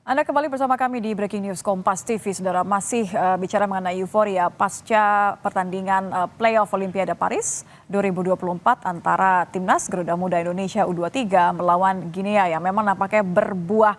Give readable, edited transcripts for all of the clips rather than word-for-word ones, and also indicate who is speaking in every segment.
Speaker 1: Anda kembali bersama kami di Breaking News Kompas TV, Saudara. Masih bicara mengenai euforia pasca pertandingan playoff Olimpiade Paris 2024 antara Timnas Garuda Muda Indonesia U23 melawan Guinea yang memang nampaknya berbuah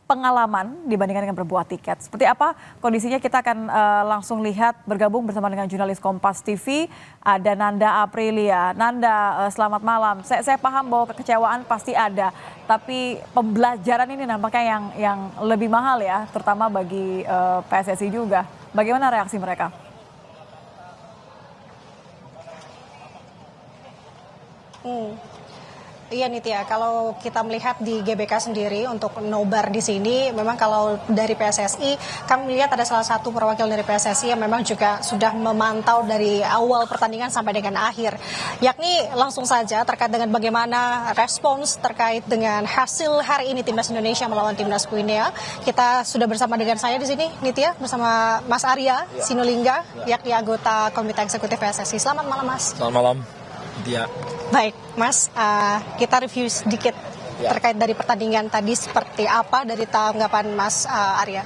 Speaker 1: pengalaman dibandingkan dengan berbuah tiket. Seperti apa kondisinya kita akan langsung lihat bergabung bersama dengan jurnalis Kompas TV, ada Nanda Aprilia. Nanda, selamat malam. Saya paham bahwa kekecewaan pasti ada, tapi pembelajaran ini nampaknya yang lebih mahal ya, terutama bagi PSSI juga. Bagaimana reaksi mereka?
Speaker 2: Iya Nitya, kalau kita melihat di GBK sendiri untuk nobar di sini, memang kalau dari PSSI, kami melihat ada salah satu perwakilan dari PSSI yang memang juga sudah memantau dari awal pertandingan sampai dengan akhir. Yakni langsung saja terkait dengan bagaimana respons terkait dengan hasil hari ini Timnas Indonesia melawan Timnas Guinea. Kita sudah bersama dengan saya di sini, Nitya, bersama Mas Arya Sinulinga, yakni anggota Komite Eksekutif PSSI. Selamat malam, Mas.
Speaker 3: Selamat malam, Nitya.
Speaker 2: Baik, Mas, kita review sedikit terkait dari pertandingan tadi seperti apa dari tanggapan Mas Arya?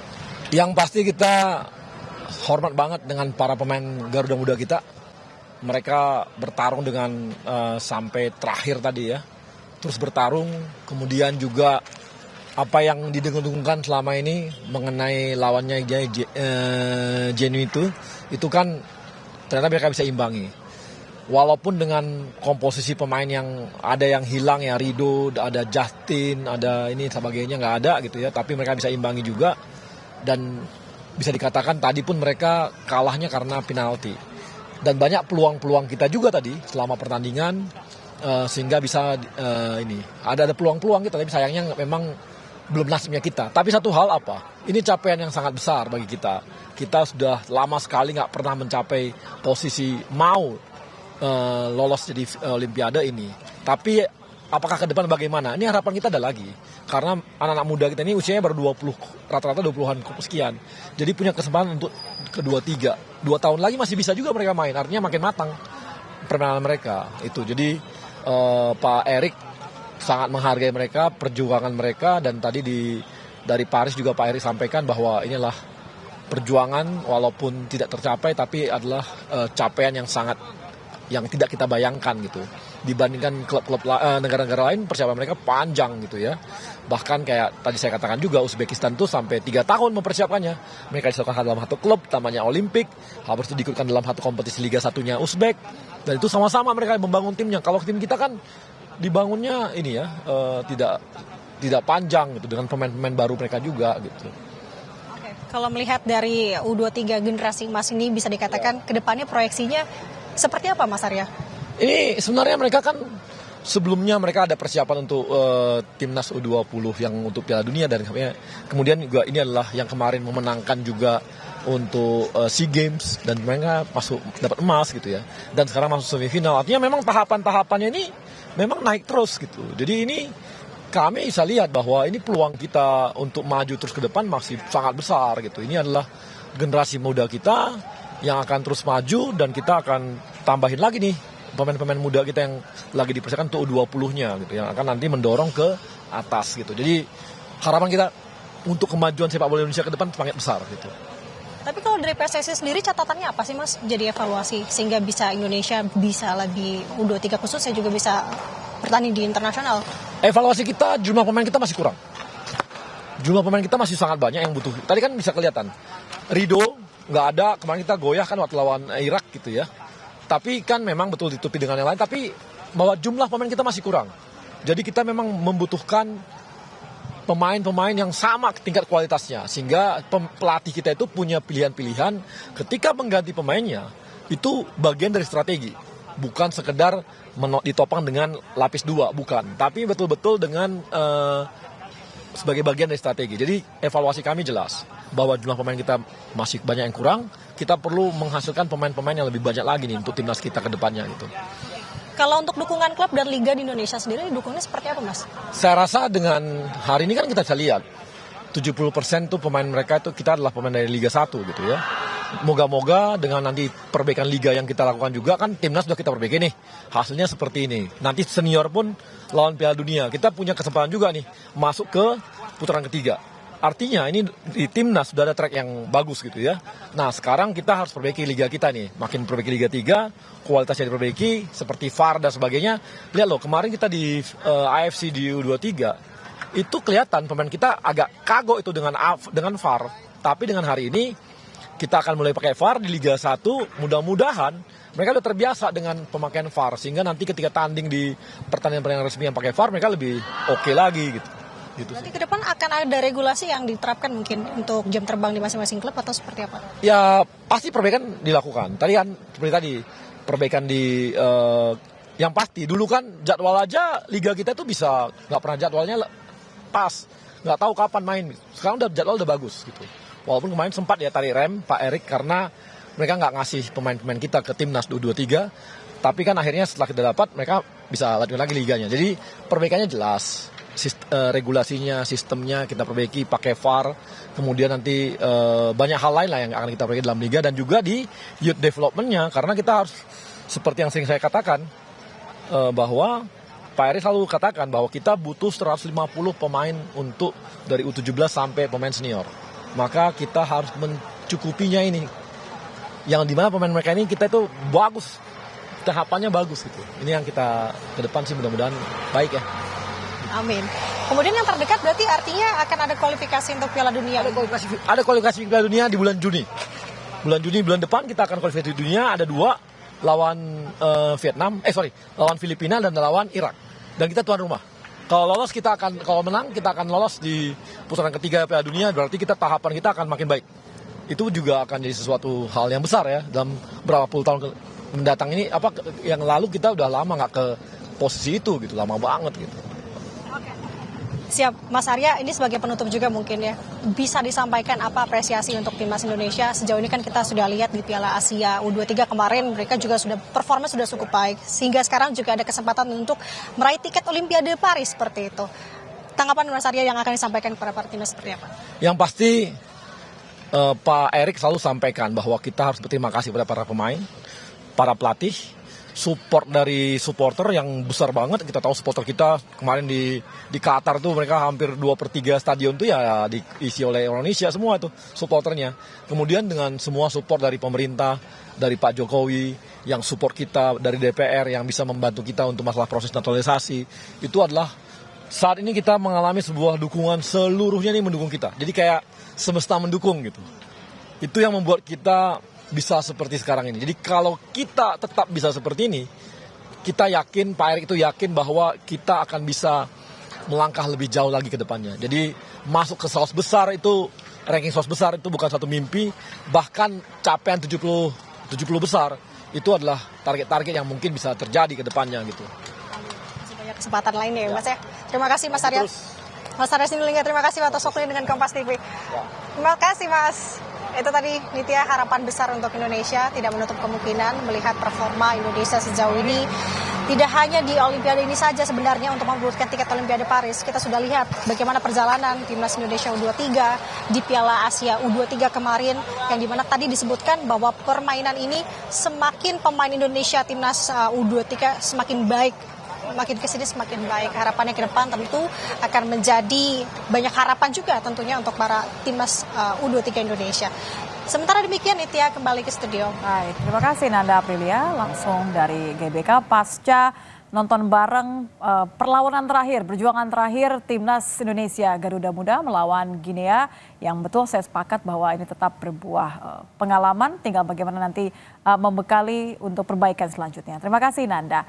Speaker 3: Yang pasti kita hormat banget dengan para pemain Garuda Muda kita. Mereka bertarung dengan sampai terakhir tadi ya. Terus bertarung, kemudian juga apa yang didengung-dengungkan selama ini mengenai lawannya Jenuh itu kan ternyata mereka bisa imbangi. Walaupun dengan komposisi pemain yang ada yang hilang ya, Rido, ada Justin, ada ini sebagainya nggak ada gitu ya, tapi mereka bisa imbangi juga dan bisa dikatakan tadi pun mereka kalahnya karena penalti. Dan banyak peluang-peluang kita juga tadi selama pertandingan sehingga bisa ada peluang-peluang kita, tapi sayangnya memang belum nasibnya kita. Tapi satu hal ini capaian yang sangat besar bagi kita. Kita sudah lama sekali nggak pernah mencapai posisi mau lolos jadi Olimpiade ini. Tapi apakah ke depan bagaimana? Ini harapan kita ada lagi. Karena anak-anak muda kita ini usianya baru 20, rata-rata 20-an sekian. Jadi punya kesempatan untuk kedua tiga. 2 tahun lagi masih bisa juga mereka main. Artinya makin matang permainan mereka. Itu. Jadi Pak Erik sangat menghargai mereka, perjuangan mereka. Dan tadi dari Paris juga Pak Erik sampaikan bahwa inilah perjuangan walaupun tidak tercapai, tapi adalah capaian yang tidak kita bayangkan gitu. Dibandingkan klub-klub negara-negara lain, persiapan mereka panjang gitu ya. Bahkan kayak tadi saya katakan juga, Uzbekistan tuh sampai 3 tahun mempersiapkannya. Mereka disatukan dalam satu klub, namanya Olimpik. Habis itu diikutkan dalam satu kompetisi Liga 1-nya Uzbek. Dan itu sama-sama mereka membangun timnya. Kalau tim kita kan dibangunnya ini ya, tidak panjang gitu, dengan pemain-pemain baru mereka juga gitu.
Speaker 2: Kalau melihat dari U23 generasi emas ini bisa dikatakan kedepannya proyeksinya seperti apa, Mas Arya?
Speaker 3: Ini sebenarnya mereka kan sebelumnya mereka ada persiapan untuk timnas U20 yang untuk Piala Dunia, dan kemudian juga ini adalah yang kemarin memenangkan juga untuk SEA Games dan mereka dapat emas gitu ya. Dan sekarang masuk semifinal. Artinya memang tahapan-tahapannya ini memang naik terus gitu. Jadi ini kami bisa lihat bahwa ini peluang kita untuk maju terus ke depan masih sangat besar gitu. Ini adalah generasi muda kita yang akan terus maju, dan kita akan tambahin lagi nih pemain-pemain muda kita yang lagi dipersiapkan untuk U20-nya gitu, yang akan nanti mendorong ke atas gitu. Jadi harapan kita untuk kemajuan sepak bola Indonesia ke depan sangat besar gitu.
Speaker 2: Tapi kalau dari PSSI sendiri catatannya apa sih, Mas? Jadi evaluasi sehingga bisa Indonesia bisa lebih U23 khususnya juga bisa bertanding di internasional.
Speaker 3: Evaluasi kita, jumlah pemain kita masih kurang. Jumlah pemain kita masih sangat banyak yang butuh. Tadi kan bisa kelihatan Rido nggak ada, kemarin kita goyah kan waktu lawan Irak gitu ya. Tapi kan memang betul ditutupi dengan yang lain, tapi bahwa jumlah pemain kita masih kurang. Jadi kita memang membutuhkan pemain-pemain yang sama tingkat kualitasnya, sehingga pelatih kita itu punya pilihan-pilihan ketika mengganti pemainnya. Itu bagian dari strategi, bukan sekedar ditopang dengan lapis 2, bukan, tapi betul-betul dengan sebagai bagian dari strategi. Jadi evaluasi kami jelas bahwa jumlah pemain kita masih banyak yang kurang. Kita perlu menghasilkan pemain-pemain yang lebih banyak lagi nih untuk timnas kita ke depannya gitu.
Speaker 2: Kalau untuk dukungan klub dan liga di Indonesia sendiri, dukungannya seperti apa, Mas?
Speaker 3: Saya rasa dengan hari ini kan kita bisa lihat 70% tuh pemain mereka itu kita adalah pemain dari Liga 1 gitu ya. Moga-moga dengan nanti perbaikan liga yang kita lakukan juga, kan timnas sudah kita perbaiki nih. Hasilnya seperti ini. Nanti senior pun lawan Piala Dunia. Kita punya kesempatan juga nih masuk ke putaran ketiga. Artinya ini di timnas sudah ada track yang bagus gitu ya. Nah sekarang kita harus perbaiki liga kita nih. Makin perbaiki Liga 3, kualitasnya diperbaiki, seperti VAR dan sebagainya. Lihat loh, kemarin kita di AFC di U23, itu kelihatan pemain kita agak kagok itu dengan VAR. Tapi dengan hari ini, kita akan mulai pakai VAR di Liga 1, mudah-mudahan mereka sudah terbiasa dengan pemakaian VAR. Sehingga nanti ketika tanding di pertandingan resmi yang pakai VAR, mereka lebih oke lagi gitu.
Speaker 2: Berarti ke depan akan ada regulasi yang diterapkan mungkin untuk jam terbang di masing-masing klub atau seperti apa?
Speaker 3: Ya pasti perbaikan dilakukan. Tadi kan seperti tadi perbaikan di yang pasti dulu kan jadwal aja liga kita tuh bisa nggak pernah jadwalnya pas, nggak tahu kapan main. Sekarang udah jadwal udah bagus gitu. Walaupun kemarin sempat ya tarik rem Pak Erik karena mereka nggak ngasih pemain-pemain kita ke timnas U23. Tapi kan akhirnya setelah kita dapat mereka bisa lanjut lagi liganya. Jadi perbaikannya jelas. Regulasinya, sistemnya kita perbaiki pakai VAR, kemudian nanti banyak hal lain lah yang akan kita perbaiki dalam liga dan juga di youth development-nya, karena kita harus seperti yang sering saya katakan bahwa Pak Eri selalu katakan bahwa kita butuh 150 pemain untuk dari U17 sampai pemain senior, maka kita harus mencukupinya ini, yang dimana pemain mereka ini kita itu bagus, tahapannya bagus gitu. Ini yang kita ke depan sih mudah-mudahan baik ya.
Speaker 2: Amin. Kemudian yang terdekat berarti artinya akan ada kualifikasi untuk Piala Dunia.
Speaker 3: Ada kualifikasi Piala Dunia di bulan Juni. Bulan depan kita akan kualifikasi dunia, ada 2 lawan lawan Filipina dan lawan Irak. Dan kita tuan rumah. Kalau menang kita akan lolos di putaran ketiga Piala Dunia, berarti tahapan kita akan makin baik. Itu juga akan jadi sesuatu hal yang besar ya dalam berapa puluh tahun mendatang ini. Yang lalu kita udah lama nggak ke posisi itu gitu, lama banget gitu.
Speaker 2: Siap, Mas Arya, ini sebagai penutup juga mungkin ya, bisa disampaikan apa apresiasi untuk timnas Indonesia? Sejauh ini kan kita sudah lihat di Piala Asia U23 kemarin, mereka juga performa sudah cukup baik, sehingga sekarang juga ada kesempatan untuk meraih tiket Olimpiade Paris seperti itu. Tanggapan Mas Arya yang akan disampaikan kepada para timnas seperti apa?
Speaker 3: Yang pasti Pak Erik selalu sampaikan bahwa kita harus berterima kasih kepada para pemain, para pelatih, support dari supporter yang besar banget. Kita tahu supporter kita kemarin di Qatar tuh mereka hampir 2/3 stadion tuh ya diisi oleh Indonesia semua tuh supporternya. Kemudian dengan semua support dari pemerintah, dari Pak Jokowi yang support kita, dari DPR yang bisa membantu kita untuk masalah proses naturalisasi, itu adalah saat ini kita mengalami sebuah dukungan seluruhnya nih mendukung kita. Jadi kayak semesta mendukung gitu. Itu yang membuat kita bisa seperti sekarang ini. Jadi kalau kita tetap bisa seperti ini, kita yakin, Pak Erik itu yakin bahwa kita akan bisa melangkah lebih jauh lagi ke depannya. Jadi masuk ke saus besar itu, ranking saus besar itu bukan satu mimpi, bahkan capaian 70 besar itu adalah target-target yang mungkin bisa terjadi ke depannya gitu.
Speaker 2: Masih banyak kesempatan lainnya ya Mas ya. Terima kasih Mas Arya. Mas Arya Sinulinga, terima kasih atas waktunya dengan Kompas TV. Terima kasih Mas. Itu tadi Nitya, harapan besar untuk Indonesia, tidak menutup kemungkinan melihat performa Indonesia sejauh ini. Tidak hanya di Olimpiade ini saja sebenarnya untuk membuatkan tiket Olimpiade Paris. Kita sudah lihat bagaimana perjalanan timnas Indonesia U23 di Piala Asia U23 kemarin, yang dimana tadi disebutkan bahwa permainan ini semakin pemain Indonesia timnas U23 semakin baik. Makin kesini semakin baik. Harapannya ke depan tentu akan menjadi banyak harapan juga tentunya untuk para timnas U23 Indonesia. Sementara demikian, Nitya kembali ke studio.
Speaker 1: Baik, terima kasih Nanda Aprilia langsung dari GBK pasca nonton bareng perlawanan terakhir, perjuangan terakhir timnas Indonesia Garuda Muda melawan Guinea, yang betul saya sepakat bahwa ini tetap berbuah pengalaman, tinggal bagaimana nanti membekali untuk perbaikan selanjutnya. Terima kasih Nanda.